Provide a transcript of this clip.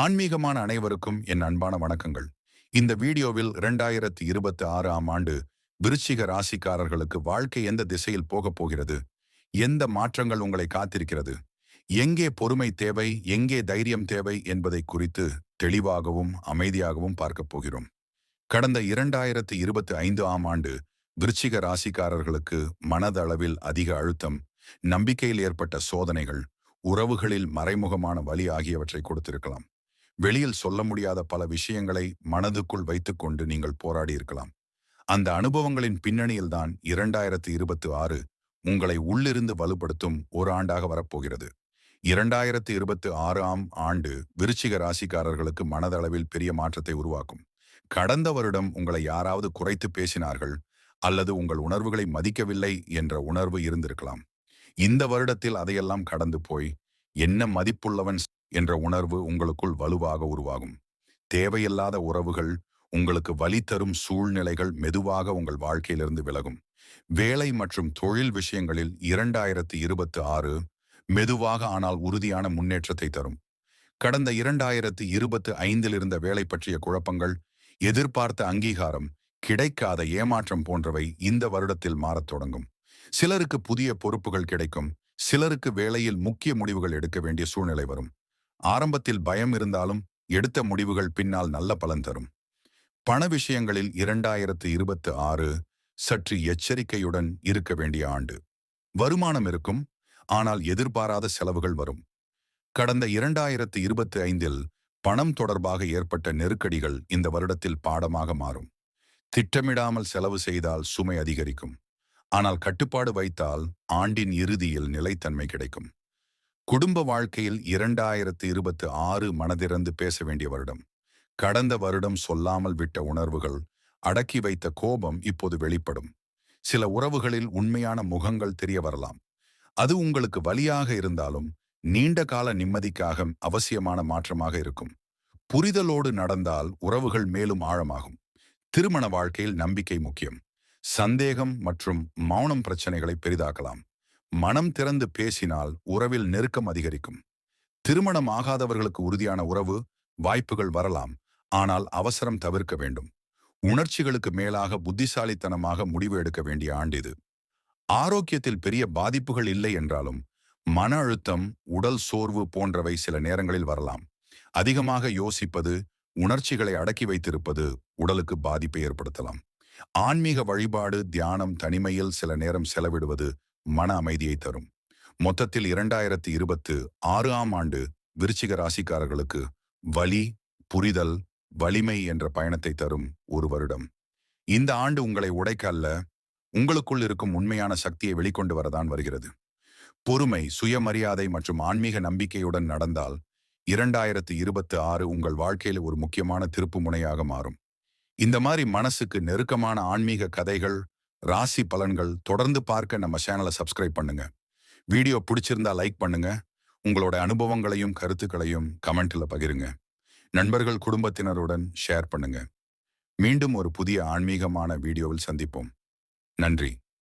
ஆன்மீகமான அனைவருக்கும் என் அன்பான வணக்கங்கள். இந்த வீடியோவில் 2026ஆம் ஆண்டு விருச்சிக ராசிக்காரர்களுக்கு வாழ்க்கை எந்த திசையில் போகப் போகிறது, எந்த மாற்றங்கள் உங்களை காத்திருக்கிறது, எங்கே பொறுமை தேவை, எங்கே தைரியம் தேவை என்பதை குறித்து தெளிவாகவும் அமைதியாகவும் பார்க்கப் போகிறோம். கடந்த 2025ஆம் ஆண்டு விருச்சிக ராசிக்காரர்களுக்கு மனதளவில் அதிக அழுத்தம், நம்பிக்கையில் ஏற்பட்ட சோதனைகள், உறவுகளில் மறைமுகமான வலி ஆகியவற்றை கொடுத்திருக்கலாம். வெளியில் சொல்ல முடியாத பல விஷயங்களை மனதுக்குள் வைத்துக்கொண்டு நீங்கள் போராடி இருக்கலாம். அந்த அனுபவங்களின் பின்னணியில்தான் 2026 உங்களை உள்ளிருந்து வலுப்படுத்தும் ஒரு ஆண்டாக வரப்போகிறது. 2026ஆம் ஆண்டு விருச்சிக ராசிக்காரர்களுக்கு மனதளவில் பெரிய மாற்றத்தை உருவாக்கும். கடந்த வருடம் உங்களை யாராவது குறைத்து பேசினார்கள் அல்லது உங்கள் உணர்வுகளை மதிக்கவில்லை என்ற உணர்வு இருந்திருக்கலாம். இந்த வருடத்தில் அதையெல்லாம் கடந்து போய் என்ன மதிப்புள்ளவன் என்ற உணர்வு உங்களுக்குள் வலுவாக உருவாகும். தேவையில்லாத உறவுகள், உங்களுக்கு வலி தரும் சூழ்நிலைகள் மெதுவாக உங்கள் வாழ்க்கையிலிருந்து விலகும். வேலை மற்றும் தொழில் விஷயங்களில் 2026 மெதுவாக ஆனால் உறுதியான முன்னேற்றத்தை தரும். கடந்த 2025 இருந்த வேலை பற்றிய குழப்பங்கள், எதிர்பார்த்த அங்கீகாரம், கிடைக்காத ஏமாற்றம் போன்றவை இந்த வருடத்தில் மாறத் தொடங்கும். சிலருக்கு புதிய பொறுப்புகள் கிடைக்கும், சிலருக்கு வேலையில் முக்கிய முடிவுகள் எடுக்க வேண்டிய சூழ்நிலை வரும். ஆரம்பத்தில் பயம் இருந்தாலும் எடுத்த முடிவுகள் பின்னால் நல்ல பலன் தரும். பண விஷயங்களில் 2026 சற்று எச்சரிக்கையுடன் இருக்க வேண்டிய ஆண்டு. வருமானம் இருக்கும், ஆனால் எதிர்பாராத செலவுகள் வரும். கடந்த 2025 பணம் தொடர்பாக ஏற்பட்ட நெருக்கடிகள் இந்த வருடத்தில் பாடமாக மாறும். திட்டமிடாமல் செலவு செய்தால் சுமை அதிகரிக்கும், ஆனால் கட்டுப்பாடு வைத்தால் ஆண்டின் இறுதியில் நிலைத்தன்மை கிடைக்கும். குடும்ப வாழ்க்கையில் 2026 மனதிறந்து பேச வேண்டிய வருடம். கடந்த வருடம் சொல்லாமல் விட்ட உணர்வுகள், அடக்கி வைத்த கோபம் இப்போது வெளிப்படும். சில உறவுகளில் உண்மையான முகங்கள் தெரிய வரலாம். அது உங்களுக்கு வலியாக இருந்தாலும் நீண்ட கால நிம்மதிக்காக அவசியமான மாற்றமாக இருக்கும். புரிதலோடு நடந்தால் உறவுகள் மேலும் ஆழமாகும். திருமண வாழ்க்கையில் நம்பிக்கை முக்கியம். சந்தேகம் மற்றும் மௌனம் பிரச்சனைகளை பெரிதாக்கலாம். மனம் திறந்து பேசினால் உறவில் நெருக்கம் அதிகரிக்கும். திருமணம் ஆகாதவர்களுக்கு உறுதியான உறவு வாய்ப்புகள் வரலாம், ஆனால் அவசரம் தவிர்க்க வேண்டும். உணர்ச்சிகளுக்கு மேலாக புத்திசாலித்தனமாக முடிவு எடுக்க வேண்டிய ஆண்டு இது. ஆரோக்கியத்தில் பெரிய பாதிப்புகள் இல்லை என்றாலும் மன அழுத்தம், உடல் சோர்வு போன்றவை சில நேரங்களில் வரலாம். அதிகமாக யோசிப்பது, உணர்ச்சிகளை அடக்கி வைத்திருப்பது உடலுக்கு பாதிப்பை ஏற்படுத்தலாம். ஆன்மீக வழிபாடு, தியானம், தனிமையில் சில நேரம் செலவிடுவது மன அமைதியை தரும். மொத்தத்தில் 2026ஆம் ஆண்டு விருச்சிக ராசிக்காரர்களுக்கு வலி, புரிதல், வலிமை என்ற பயணத்தை தரும் ஒரு வருடம். இந்த ஆண்டு உங்களை உடைக்க அல்ல, உங்களுக்குள் இருக்கும் உண்மையான சக்தியை வெளிக்கொண்டு வரதான் வருகிறது. பொறுமை, சுயமரியாதை மற்றும் ஆன்மீக நம்பிக்கையுடன் நடந்தால் 2026 உங்கள் வாழ்க்கையில் ஒரு முக்கியமான திருப்பு முனையாக மாறும். இந்த மாதிரி மனசுக்கு நெருக்கமான ஆன்மீக கதைகள், ராசி பலன்கள் தொடர்ந்து பார்க்க நம்ம சேனலை சப்ஸ்கிரைப் பண்ணுங்க. வீடியோ பிடிச்சிருந்தா லைக் பண்ணுங்க. உங்களோட அனுபவங்களையும் கருத்துக்களையும் கமெண்ட்ல பகிருங்க. நண்பர்கள், குடும்பத்தினருடன் ஷேர் பண்ணுங்க. மீண்டும் ஒரு புதிய ஆன்மீகமான வீடியோவில் சந்திப்போம். நன்றி.